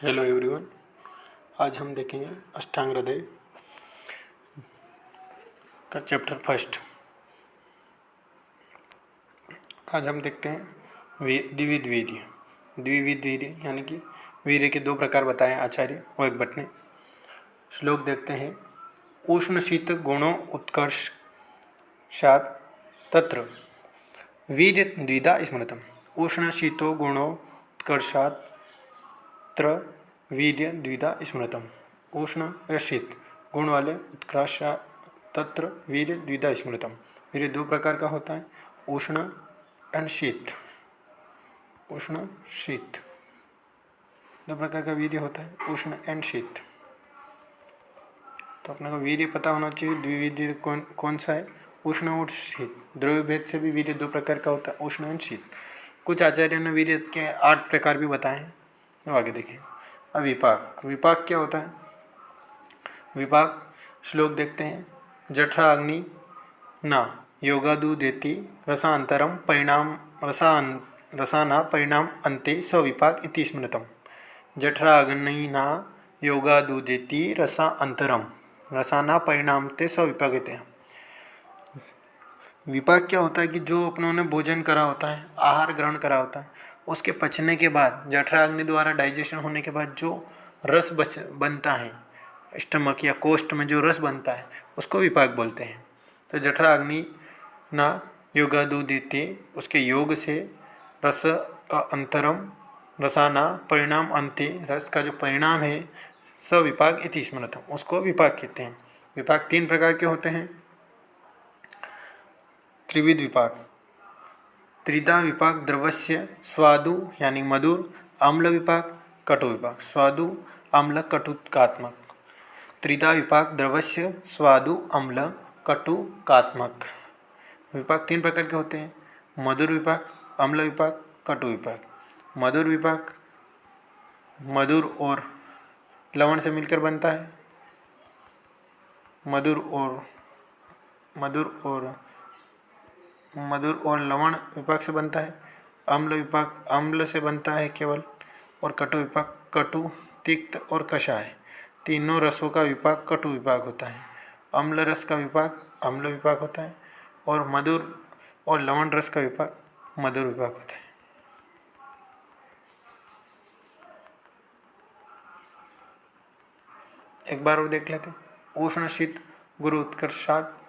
Hello everyone. आज हम देखेंगे अष्टांग हृदय का चैप्टर फर्स्ट। आज हम देखते हैं द्विविध वीर्य। द्विविध वीर्य यानी कि वीर्य के दो प्रकार बताए आचार्य और भट्ट ने। श्लोक देखते हैं। उष्ण शीत गुणों उत्कर्षात् तत्र वीर्य द्विधा स्मृतम्। उष्ण शीतो गुणों उत्कर्षात् तत्र वीर्य द्विधा स्मृतम्। उष्ण या शीत गुण वाले उत्कर्ष तत्र वीर्य द्विधा स्मृतम्। वीर्य दो प्रकार का होता है, उष्ण एंड शीत। उष्ण शीत दो प्रकार का वीर्य होता है, उष्ण एंड शीत। तो अपने को वीर्य पता होना चाहिए द्विवीर्य कौन सा है, उष्ण और शीत। द्रव्य भेद से भी वीर्य दो प्रकार का होता है, उष्ण एंड शीत। कुछ आचार्यों ने वीर्य के 8 प्रकार भी बताए हैं, तो आगे देखें। अब विपाक। विपाक क्या होता है? विपाक श्लोक देखते हैं। जठरा अग्नि न योगादु देति रसांतरम परिणाम रसाना परिणाम अन्ते स विपाक इति स्मृतम्। जठरा अग्नि न योगादु देति रसांतरम रसाना परिणाम ते स विपाक इति। विपाक क्या होता है कि जो अपनों ने भोजन करा होता है, आहार ग्रहण करा होता है, उसके पचने के बाद जठराग्नि द्वारा डाइजेशन होने के बाद जो रस बनता है स्टमक या कोष्ठ में, जो रस बनता है उसको विपाक बोलते हैं। तो जठराग्नि ना योगादु देते, उसके योग से रस का अंतरम रसाना परिणाम अंते, रस का जो परिणाम है स विपाक इति स्मृतम्, उसको विपाक कहते हैं। विपाक 3 प्रकार के होते हैं। त्रिविध विपाक। त्रिधा विपाक द्रवस्य स्वादु यानी मधुर, अम्ल विपाक, कटु विपाक। स्वादु अम्ल कटुकात्मक। त्रिधा विपाक द्रवस्य स्वादु अम्ल कटुकात्मक। विपाक 3 प्रकार के होते हैं, मधुर विपाक, अम्ल विपाक, कटु विपाक। मधुर विपाक मधुर और लवण से मिलकर बनता है। मधुर और लवण विपाक से बनता है। अम्ल विपाक अम्ल से बनता है केवल। और कटु विपाक कटु, तिक्त और कषाय, तीनों रसों का विपाक कटु विपाक होता है। अम्ल रस का विपाक अम्ल विपाक होता है और मधुर और लवण रस का विपाक मधुर विपाक होता है। एक बार और देख लेते हैं। उष्ण शीत गुरु उत्कर्षात्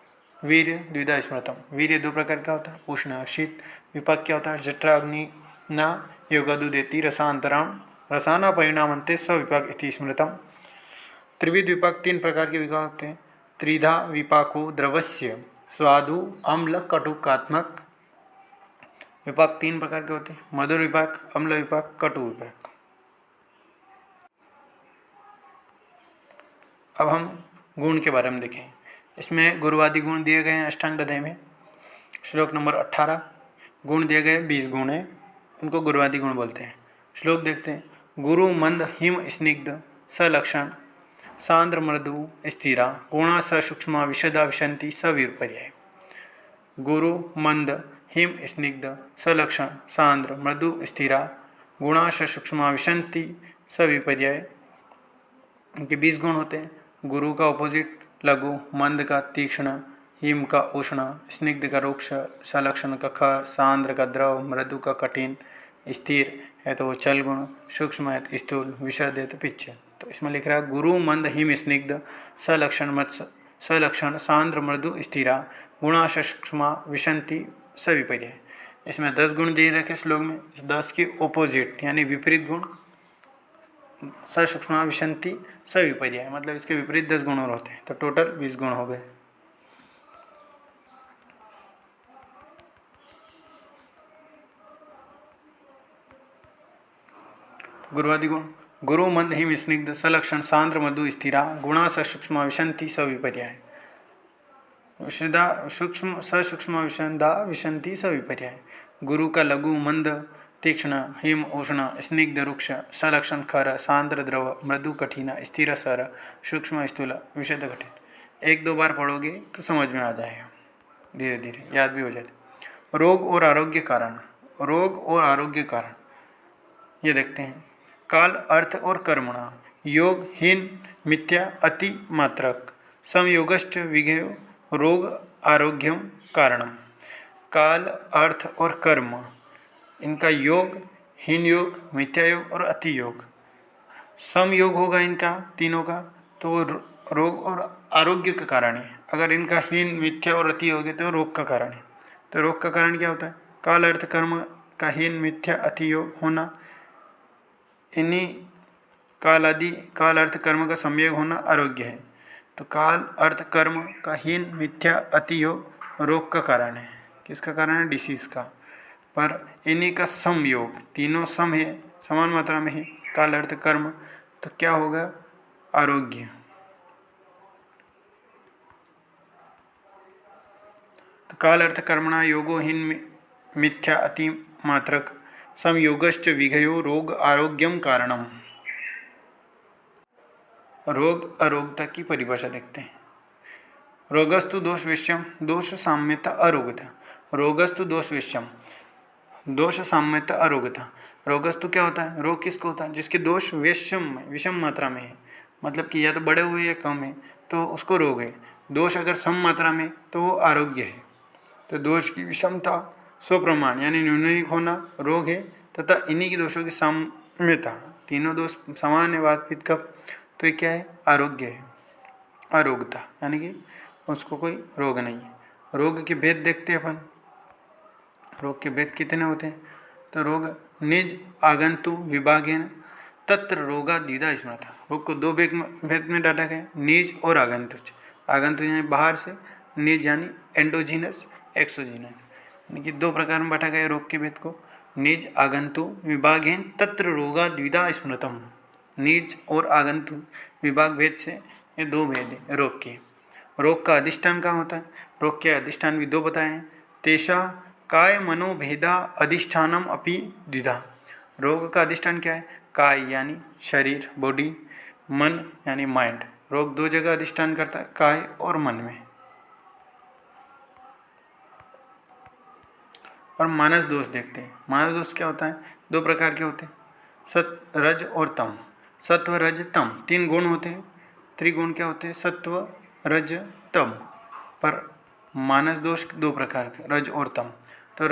वीर्य द्विधा स्मृतम्। वीर्य 2 प्रकार का होता है, उष्ण और शीत। विपाक क्या होता है? जठराग्नि न योगादु देति रसांतराम रसाना परिणामन्ते स विपाक इति स्मृतम्। त्रिविध विपाक 3 प्रकार के विपाक होते हैं। त्रिधा विपाको द्रवस्य स्वादु अम्ल कटुकात्मक। विपाक 3 प्रकार के होते हैं, मधुर विपाक, अम्ल विपाक, कटु विपाक। अब हम गुण के बारे में देखें। इसमें गुरुवादी गुण दिए गए हैं अष्टांग हृदय में। श्लोक नंबर 18 गुण दिए गए 20 गुण हैं, उनको गुरुवादी गुण बोलते हैं। श्लोक देखते हैं। गुरु मंद हिम स्निग्ध सलक्षण सांद्र मृदु स्थिरा गुणा सूक्ष्म विशदा विशंति सविपर्याय। गुरु मंद हिम स्निग्ध सलक्षण सांद्र मृदु स्थिरा गुणा सूक्ष्म विशंति सविपर्याय। इनके 20 गुण होते हैं। गुरु का ऑपोजिट लघु, मंद का तीक्ष्ण, हिम का उष्ण, स्निग्ध का रुक्ष, सलक्षण का खर, सांद्र का द्रव, मृदु का कठिन, स्थिर है तो वो चल गुण, सूक्ष्म है तो स्थूल, विशद है तो पिच्छ। तो इसमें लिख रहा है गुरु मंद हिम स्निग्ध सलक्षण सांद्र मृदु स्थिरा गुणा सूक्ष्म विशंति सविपर्याय। इसमें 10 गुण दिए रखे श्लोक में। इस 10 की ओपोजिट यानी विपरीत गुण सूक्ष्म विशंति सविपर्याय, मतलब इसके विपरीत 10 गुण और होते हैं, तो टोटल 20 गुण हो गए। गुरुवादी गुण। गुरु मंद हिम स्निग्ध सलक्षण सांद्र मधु स्थिरा गुणा सूक्ष्म विशंति सविपर्याय। सूक्ष्म विशंदा विशंति सविपर्याय। गुरु का लघु, मंद, तीक्ष्ण, हिम उष्ण, स्निग्ध रुक्ष, सलक्षण खर, सांद्र द्रव, मृदु कठिन, स्थिर सर, सूक्ष्म स्थूल, विशद कठिन। 1-2 बार पढ़ोगे तो समझ में आ जाएगा, धीरे धीरे याद भी हो जाते। रोग और आरोग्य कारण। रोग और आरोग्य कारण ये देखते हैं। काल अर्थ और कर्मणा योग हीन मिथ्या अति मात्रक समयोगश्च विघेयो रोग आरोग्यम कारणम। काल अर्थ और कर्म इनका योग, हीन योग, मिथ्या योग और अति योग, सम योग होगा इनका तीनों का तो वो रोग और आरोग्य का कारण है। अगर इनका हीन, मिथ्या और अति योग है तो रोग का कारण है। तो रोग का कारण क्या होता है? काल अर्थ कर्म का हीन, मिथ्या, अति योग होना, इन्हीं काल अर्थ कर्म का संयोग होना आरोग्य है। तो काल अर्थ कर्म का हीन, मिथ्या, अति योग रोग का कारण है। किसका कारण है? डिसीज का। पर इन्हीं का समयोग, तीनों सम है, समान मात्रा में है, काल अर्थ कर्म, तो क्या होगा? आरोग्य। तो काल अर्थ कर्मणा योगो हीन मिथ्या अति मात्रक समयोगश्च विघयो रोग आरोग्यम कारणम। रोग अरोगता की परिभाषा देखते हैं। रोगस्तु दोष विषयम, दोष साम्यता अरोगता। रोगस्तु दोष विषयम, दोष साम्यता अरोगता। रोगस्तु क्या होता है? रोग किसको होता है? जिसके दोष विषम मात्रा में है, मतलब कि या तो बड़े हुए या कम है तो उसको रोग है। दोष अगर सम मात्रा में तो वो आरोग्य है। तो दोष की विषमता, स्वप्रमाण यानी न्यूनतम होना रोग है, तथा इन्हीं के दोषों की साम्यता, तीनों दोष समान है बातचीत का, तो ये क्या है? आरोग्य है। अरोगता यानी कि उसको कोई रोग नहीं है। रोग के भेद देखते हैं अपन। रोग के भेद कितने होते हैं? तो रोग निज आगंतु विभागेन तत्र रोगा दीदा स्मृता। रोग को दो भेद में डाला गया, निज और आगंतुज। आगंतुज यानी बाहर से, निज यानी एंडोजीनस, एक्सोजीनस, यानी कि दो प्रकार में बांटा गया रोग के भेद को। निज आगंतु विभागेन तत्र रोगा द्विधा स्मृतम। निज और आगंतु विभाग भेद से ये दो भेद है रोग के। रोग का अधिष्ठान कहाँ होता है? रोग के अधिष्ठान भी दो बताए हैं। तेषा काय मनोभेदा अधिष्ठानम अपि द्विधा। रोग का अधिष्ठान क्या है? काय यानी शरीर, बॉडी, मन यानी माइंड। रोग दो जगह अधिष्ठान करता है, काय और मन में। और मानस दोष देखते हैं। मानस दोष क्या होता है? दो प्रकार के होते हैं, सत्व, रज और तम। सत्व, रज, तम तीन गुण होते हैं। त्रिगुण क्या होते हैं? सत्व, रज, तम। पर मानस दोष दो प्रकार के, रज और तम। तो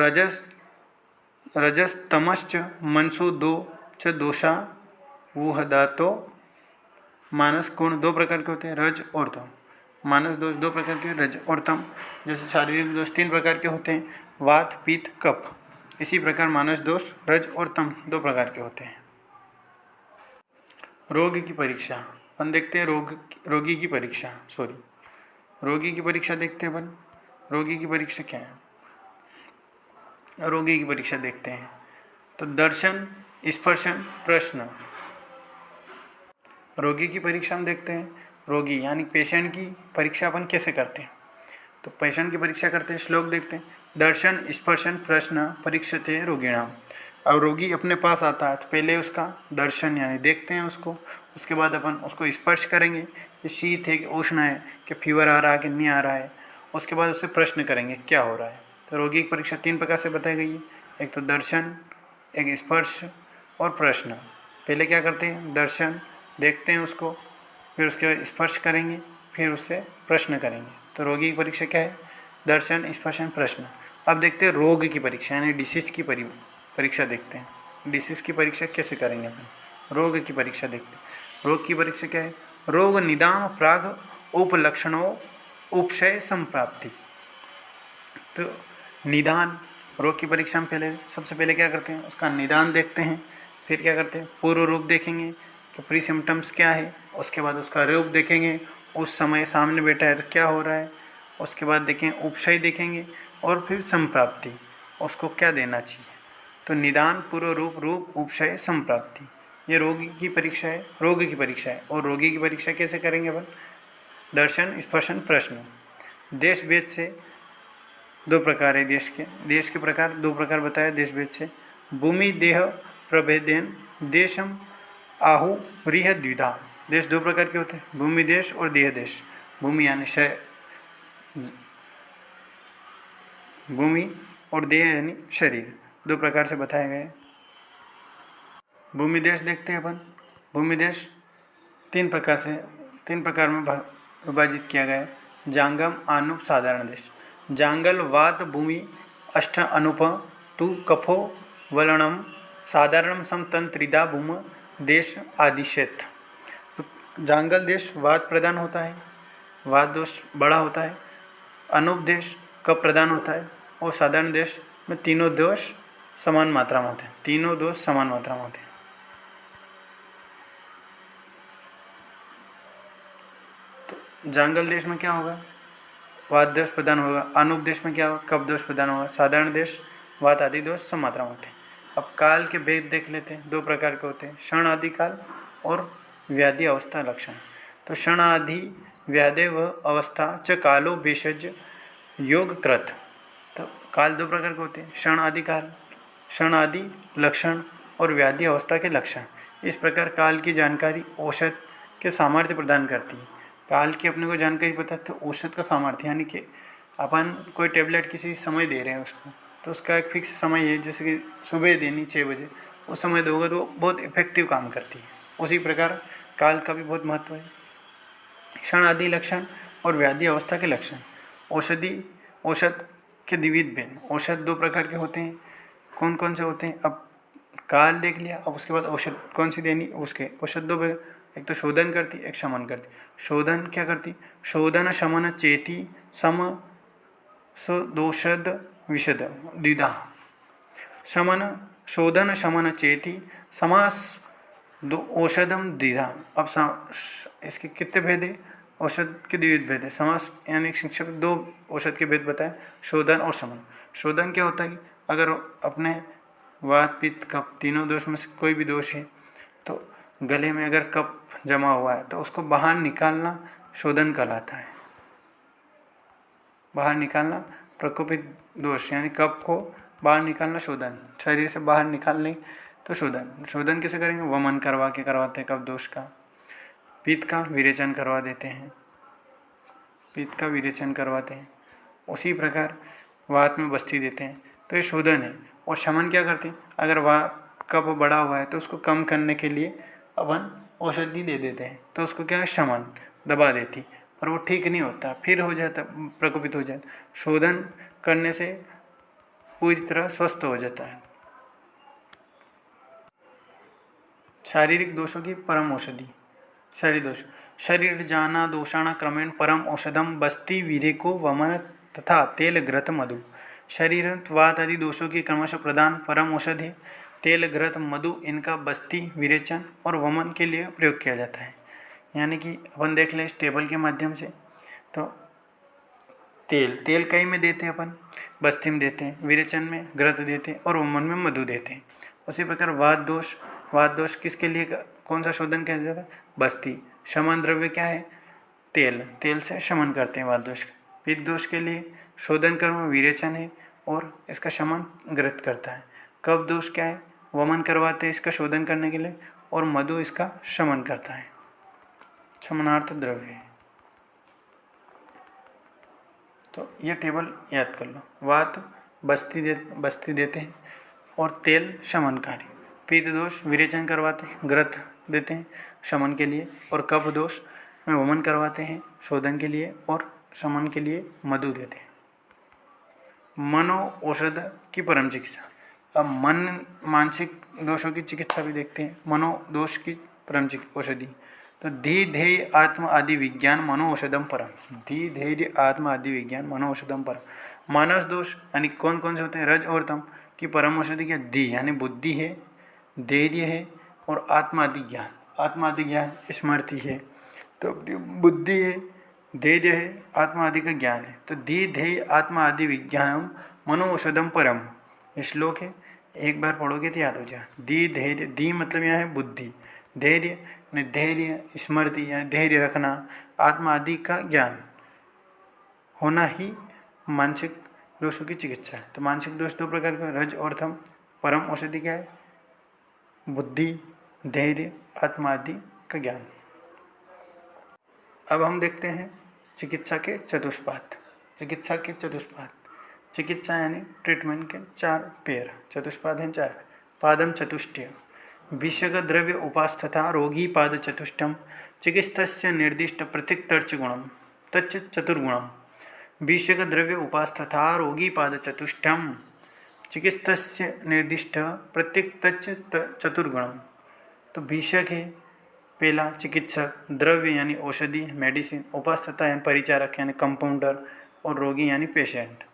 रजस तमश्च मनसो दो च दोषा वुहदातो। मानस गुण दो प्रकार के होते हैं, रज और तम। मानस दोष दो प्रकार के, रज और तम। जैसे शारीरिक दोष तीन प्रकार के होते हैं, वात, पित्त, कफ। इसी प्रकार मानस दोष रज और तम दो प्रकार के होते हैं। रोग की परीक्षा अपन देखते हैं। रोगी की परीक्षा रोगी की परीक्षा देखते हैं अपन। रोगी की परीक्षा क्या है? रोगी की परीक्षा देखते हैं तो दर्शन, स्पर्शन, प्रश्न। रोगी की परीक्षा हम देखते हैं। रोगी यानी पेशेंट की परीक्षा अपन कैसे करते हैं? तो पेशेंट की परीक्षा करते हैं, श्लोक देखते हैं। दर्शन, स्पर्शन, प्रश्न परीक्षते रोगिणाम। अब रोगी अपने पास आता है तो पहले उसका दर्शन यानी देखते हैं उसको, उसके बाद अपन उसको स्पर्श करेंगे कि शीत है कि उष्ण है, कि फीवर आ रहा है कि नहीं आ रहा है। उसके बाद उससे प्रश्न करेंगे क्या हो रहा है। तो रोगी की परीक्षा तीन प्रकार से बताई गई है, एक तो दर्शन, एक स्पर्श और प्रश्न। पहले क्या करते हैं? दर्शन देखते हैं उसको, फिर उसके बाद स्पर्श करेंगे, फिर उससे प्रश्न करेंगे। तो रोगी की परीक्षा क्या है? दर्शन, स्पर्शन, प्रश्न। अब देखते हैं रोग की परीक्षा यानी डिसीज की परीक्षा देखते हैं। डिसीज की परीक्षा कैसे करेंगे अपन? रोग की परीक्षा देखते हैं। रोग की परीक्षा क्या है? रोग निदान प्राग उपलक्षणों उपशय संप्राप्ति। तो निदान, रोग की परीक्षा में सबसे पहले क्या करते हैं? उसका निदान देखते हैं। फिर क्या करते हैं? पूर्व रूप देखेंगे कि प्री सिम्टम्स क्या है। उसके बाद उसका रूप देखेंगे, उस समय सामने बैठा है तो क्या हो रहा है। उसके बाद देखें उपशय देखेंगे, और फिर संप्राप्ति, उसको क्या देना चाहिए। तो निदान, पूर्व रूप, उपशय, संप्राप्ति, ये रोगी की परीक्षा है, रोग की परीक्षा है। और रोगी की परीक्षा कैसे करेंगे अपन? दर्शन, स्पर्शन, प्रश्न। देश भेद से दो प्रकार है। देश के प्रकार दो प्रकार बताया देश भेद से। भूमि देह प्रभेदेन देशम आहु रिह द्विधा। देश दो प्रकार के होते हैं, भूमि देश और देह देश। भूमि यानी भूमि और देह यानी शरीर, दो प्रकार से बताए गए। भूमिदेश देखते हैं अपन। भूमिदेश तीन प्रकार में विभाजित किया गया है। जांगम, आनुप, साधारण देश। जांगल वात भूमि अष्ट अनुप तु कफो वलणम साधारणम समतल त्रिदा भूम देश आदि क्षेत्र। तो जांगल देश वात प्रदान होता है, वात दोष बड़ा होता है। अनुप देश कफ प्रदान होता है और साधारण देश में तीनों दोष समान मात्रा में होते हैं। तीनों दोष समान मात्रा में होते हैं। तो जांगल देश में क्या होगा? वात दोष प्रदान होगा। अनुप देश में क्या होगा? कफ दोष प्रदान होगा। साधारण देश वात आदि दोष सम मात्रा में होते हैं। अब काल के भेद देख लेते हैं। दो प्रकार के होते हैं, क्षण आदि काल और व्याधि अवस्था लक्षण। तो क्षण आदि व्याधि व अवस्था च कालो भेषज योग कृत। तो काल दो प्रकार के होते हैं, क्षण आदि काल, क्षण आदि लक्षण और व्याधि अवस्था के लक्षण। इस प्रकार काल की जानकारी औषध के सामर्थ्य प्रदान करती है। काल की अपने को जानकारी पता है तो औषध का सामर्थ्य, यानी कि अपन कोई टेबलेट किसी समय दे रहे हैं उसको, तो उसका एक फिक्स समय है, जैसे कि सुबह देनी 6 बजे, उस समय दोगे तो बहुत इफेक्टिव काम करती है। उसी प्रकार काल का भी बहुत महत्व है। क्षण आदि लक्षण और व्याधि अवस्था के लक्षण। औषध के द्विविध भेद। औषध दो प्रकार के होते हैं। कौन कौन से होते हैं? अब काल देख लिया, अब उसके बाद औषध कौन सी देनी उसके। औषध दो, एक तो शोधन करती, एक शमन करती। शोधन क्या करती? शोधन शमन चेती सम दोषद विशद द्विधा। शमन, शोधन शमन चेती समास औषधम द्विधा। अब इसके कितने भेद है? औषध के द्विविध भेद है। समास यानी शिक्षक दो औषध के भेद बताए, शोधन और शमन। शोधन क्या होता है? अगर अपने वात पित्त कफ तीनों दोष में से कोई भी दोष है तो गले में अगर कफ जमा हुआ है तो उसको बाहर निकालना शोधन कहलाता है। बाहर निकालना प्रकोपित दोष यानी कफ को बाहर निकालना शोधन। शरीर से बाहर निकालने तो शोधन। शोधन कैसे करेंगे? वमन करवाते हैं कफ दोष का। पित्त का विरेचन करवा देते हैं, पित्त का विरेचन करवाते हैं। उसी प्रकार वात में बस्ती देते हैं, तो ये शोधन है। और शमन क्या करते हैं? अगर वात कफ बड़ा हुआ है तो उसको कम करने के लिए अपन औषधि दे देते हैं, तो उसको क्या है? शमन, दबा देती, पर वो ठीक नहीं होता, फिर हो जाता, प्रकोपित हो जाता। शोधन करने से पूरी तरह स्वस्थ हो जाता है। शारीरिक दोषों की परम औषधि। शरीर दोष। शरीर जाना दोषाणा क्रमेण परम औषधम बस्ती वीरेको वमन तथा तेल घृत मधु। शरीर वात आदि दोषों की क्रमशः प्रदान परम औषधि तेल घृत मधु, इनका बस्ती विरेचन और वमन के लिए प्रयोग किया जाता है। यानी कि अपन देख लें इस टेबल के माध्यम से, तो तेल कई में देते हैं अपन, बस्ती में देते हैं, विरेचन में घृत देते हैं और वमन में मधु देते हैं। उसी प्रकार वात दोष किसके लिए कौन सा शोधन किया जाता है? बस्ती। शमन द्रव्य क्या है? तेल से शमन करते हैं वात दोष। पित्त दोष के लिए शोधन कर्म विरेचन है और इसका शमन घृत करता है। कफ दोष क्या है? वमन करवाते हैं इसका शोधन करने के लिए और मधु इसका शमन करता है, शमनार्थ द्रव्य है। तो ये टेबल याद कर लो। वात बस्ती देते हैं और तेल शमनकारी। पित्त दोष विरेचन करवाते हैं, घृत देते हैं शमन के लिए, और कफ दोष में वमन करवाते हैं शोधन के लिए और शमन के लिए मधु देते हैं। मनो औषध की परम चिकित्सा। अब मानसिक दोषों की चिकित्सा भी देखते हैं। मनो दोष की परम औषधि, तो धी धैर्य आत्म आदि विज्ञान मनो औषधम परम। धी धैर्य आत्म आदि विज्ञान मनो औषधम परम। मानस दोष यानी कौन कौन से होते हैं? रज और तम की परम औषधि क्या? धी यानी बुद्धि है, धैर्य है और आत्मा आदि ज्ञान। आत्मा आदि ज्ञान स्मृति है, तो बुद्धि है, धैर्य है, आत्मा आदि का ज्ञान है। तो धी धैर्य आत्मा आदि विज्ञान मनो औषधम परम। ये श्लोक है, एक बार पढ़ोगे तो याद हो जाए। धी धैर्य, धी मतलब यहाँ है बुद्धि, धैर्य स्मृति यानी धैर्य रखना, आत्मा आदि का ज्ञान होना ही मानसिक दोषों की चिकित्सा है। तो मानसिक दोष दो प्रकार के, रज और तम। परम औषधि क्या है? बुद्धि, धैर्य, आत्मा आदि का ज्ञान। अब हम देखते हैं चिकित्सा के चतुष्पाद। चिकित्सा यानी ट्रीटमेंट के 4 पैर। चतुष्पाद हैं 4। पादम चतुष्टय, भिषक द्रव्य उपास्तथा रोगी पाद चतुष्टम चिकित्सस्य निर्दिष्ट पृथक तर्च गुणम तच्च चतुर्गुणम। भिषक द्रव्य उपास्तथा रोगी पाद चतुष्टम चिकित्सस्य निर्दिष्ट प्रत्येक तच्च चतुर्गुणम। तो भिषक है पहला, चिकित्सक, द्रव्य यानी औषधि मेडिसिन, उपास्तथा यानी परिचारक यानी कंपाउंडर, और रोगी यानी पेशेंट।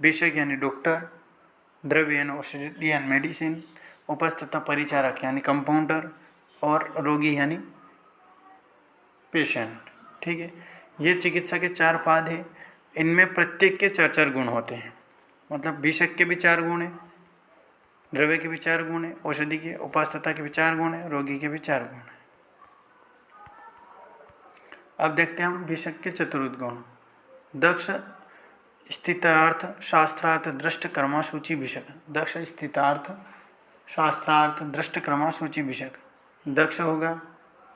भिषक यानी डॉक्टर, द्रव्य यानी औषधि यानी मेडिसिन, उपास्तथा परिचारक यानी कंपाउंडर, और रोगी यानी पेशेंट। ठीक है, ये चिकित्सा के 4 पाद हैं। इनमें प्रत्येक के 4-4 गुण होते हैं। मतलब भिषक के भी 4 गुण हैं, द्रव्य के भी 4 गुण हैं, औषधि के उपास्तथा के भी 4 गुण हैं, रोगी के भी 4 गुण हैं। अब देखते हैं हम भिषक के चतुर्विध गुण। दक्ष स्थितार्थ शास्त्रार्थ दृष्ट कर्मा सूची भिषक। दक्ष स्थितार्थ शास्त्रार्थ दृष्ट कर्मा सूची भिषक। दक्ष होगा,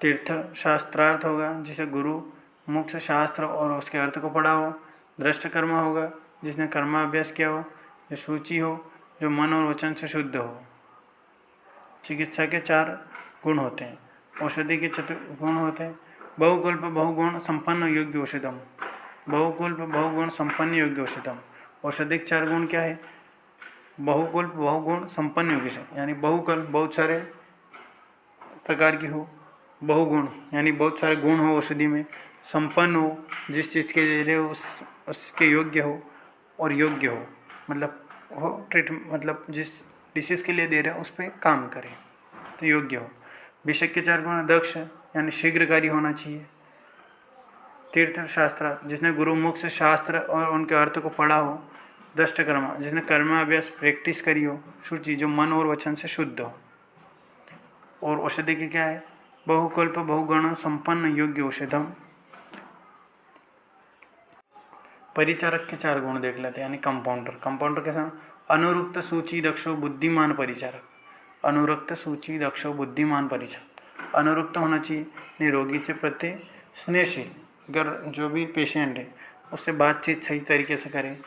तीर्थ शास्त्रार्थ होगा जिसे गुरु मुक्त शास्त्र और उसके अर्थ को पढ़ा हो। दृष्ट कर्मा होगा जिसने कर्माभ्यास किया हो। जो सूची हो जो मन और वचन से शुद्ध हो। चिकित्सा के 4 गुण होते हैं। औषधि के 4 गुण होते हैं। बहुकल्प बहुगुण संपन्न योग्य औषधम। बहुकल्प बहुगुण संपन्न योग्य औषधम। औषधिक 4 गुण क्या है? बहुकल्प बहुगुण संपन्न योग्य औषध, यानी बहुकल्प बहुत सारे प्रकार की हो, बहुगुण यानी बहुत सारे गुण हो औषधि में, संपन्न हो जिस चीज़ के लिए उसके योग्य हो, और योग्य हो मतलब हो ट्रीटमेंट मतलब जिस डिसीज़ के लिए दे रहे हो उस पर काम करे तो योग्य हो। भिषक के 4 गुण, दक्ष यानी शीघ्रकारी होना चाहिए। तीर्थ शास्त्र जिसने गुरु मुख से शास्त्र और उनके अर्थ को पढ़ा हो। दृष्ट कर्मा जिसने कर्माभ्यास प्रैक्टिस करी हो। शुचि जो मन और वचन से शुद्ध हो। और औषधि की क्या है? बहुकल्प बहुगुण संपन्न योग्य औषधम। परिचारक के 4 गुण देख लेते हैं, यानी कंपाउंडर। कंपाउंडर के साथ अनुरुक्त सूची दक्षो बुद्धिमान परिचारक। अनुरुक्त सूची दक्षो बुद्धिमान परिचारक। अनुरुक्त होना चाहिए रोगी से प्रति स्नेहशील, अगर जो भी पेशेंट है उससे बातचीत सही तरीके से करे,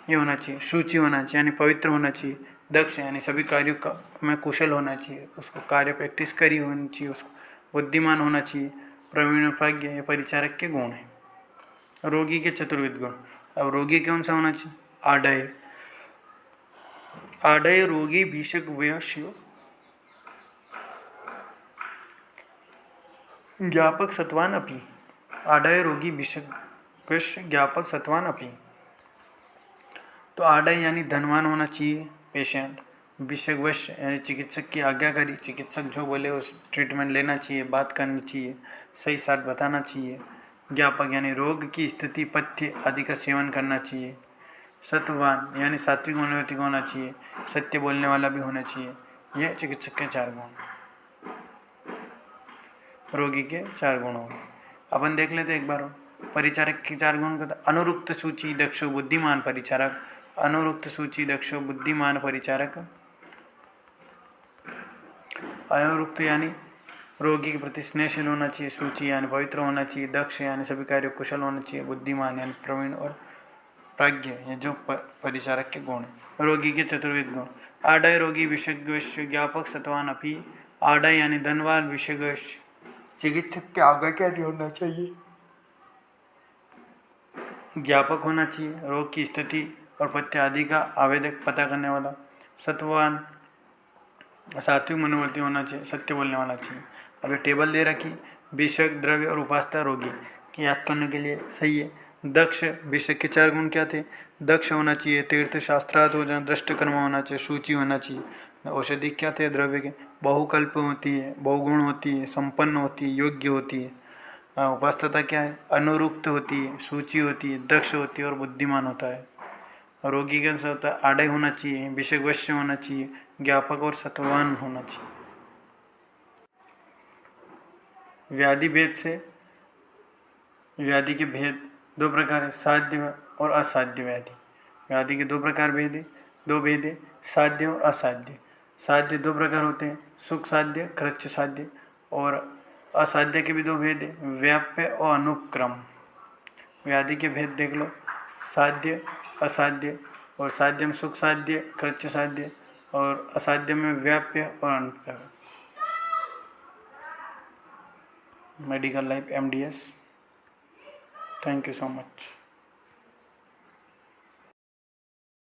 ये होना चाहिए। सूची होना चाहिए यानी पवित्र होना चाहिए। दक्ष यानी सभी कार्यों में कुशल होना चाहिए, उसको कार्य प्रैक्टिस करी होनी चाहिए उसको। बुद्धिमान होना चाहिए। प्रवीण प्राज्ञ ये परिचारक के गुण हैं। रोगी के चतुर्विध गुण। अब रोगी कौन सा होना चाहिए? आडय। आडय रोगी भिषक वैश्य ज्ञापक सत्वान अपि। आडय रोगी भिषक वैश्य ज्ञापक सत्वान अपि। तो आडय यानी धनवान होना चाहिए पेशेंट। भिषक वैश्य यानी चिकित्सक की आज्ञाकारी, चिकित्सक जो बोले उस ट्रीटमेंट लेना चाहिए, बात करनी चाहिए, सही साथ बताना चाहिए। ज्ञापक यानी रोग की स्थिति, पथ्य आदि का सेवन करना चाहिए। सत्वान यानी सात्विक मनोवृत्ति का होना चाहिए, सत्य बोलने वाला भी होना चाहिए। ये चिकित्सक के 4 गुण, रोगी के 4 गुण हो गए। अपन देख लेते एक बार परिचारक के 4 गुण का। अनुरुक्त सूची दक्षो बुद्धिमान परिचारक। अनुरुक्त सूची दक्षो बुद्धिमान परिचारक। अनुरुक्त यानी रोगी के प्रति स्नेहशील होना चाहिए। सूची यानी पवित्र होना चाहिए। दक्ष यानी सभी कार्य कुशल होना चाहिए। बुद्धिमान यानी प्रवीण और प्राज्ञ ये जो परिचारक के गुण हैं। रोगी के चतुर्विध गुण। आडय रोगी विशेषज्ञ ज्ञापक सत्वान अपि। आडय यानी धनवान विशेषज्ञ चिकित्सक के आगे क्या नहीं होना चाहिए, ज्ञापक होना चाहिए, रोग की स्थिति और पथ्य आदि का आवेदक पता करने वाला। सत्वान सात्विक मनोवृत्ति होना चाहिए, सत्य बोलने वाला चाहिए। अभी टेबल दे रखी, भिषक द्रव्य और उपासता रोगी की याद करने के लिए सही है। दक्ष भिषक के 4 गुण क्या थे? दक्ष होना चाहिए, तीर्थ शास्त्रार्थ हो जाए, दृष्ट कर्म होना चाहिए, सूची होना चाहिए। औषधि क्या थे? द्रव्य के बहुकल्प होती है, बहुगुण होती है, संपन्न होती है, योग्य होती है। उपास्तता क्या है? अनुरुक्त होती है, सूची होती है, दक्ष होती है और बुद्धिमान होता है। रोगी के साथ आडय होना चाहिए, भिषक वैश्य होना चाहिए, ज्ञापक और सत्वान होना चाहिए। व्याधि भेद से, व्याधि के भेद 2 प्रकार है, साध्य और असाध्य व्याधि। व्याधि के 2 प्रकार भेद है, 2 भेद है, साध्य और असाध्य। साध्य 2 प्रकार होते हैं, सुख साध्य, कृच्छ साध्य। और असाध्य के भी 2 भेद है, व्याप्य और अनुक्रम। व्याधि के भेद देख लो, साध्य असाध्य। और साध्य में सुख साध्य, कृच्छ साध्य, और असाध्य में व्याप्य और अनुक्रम। Medical life MDS। Thank you so much.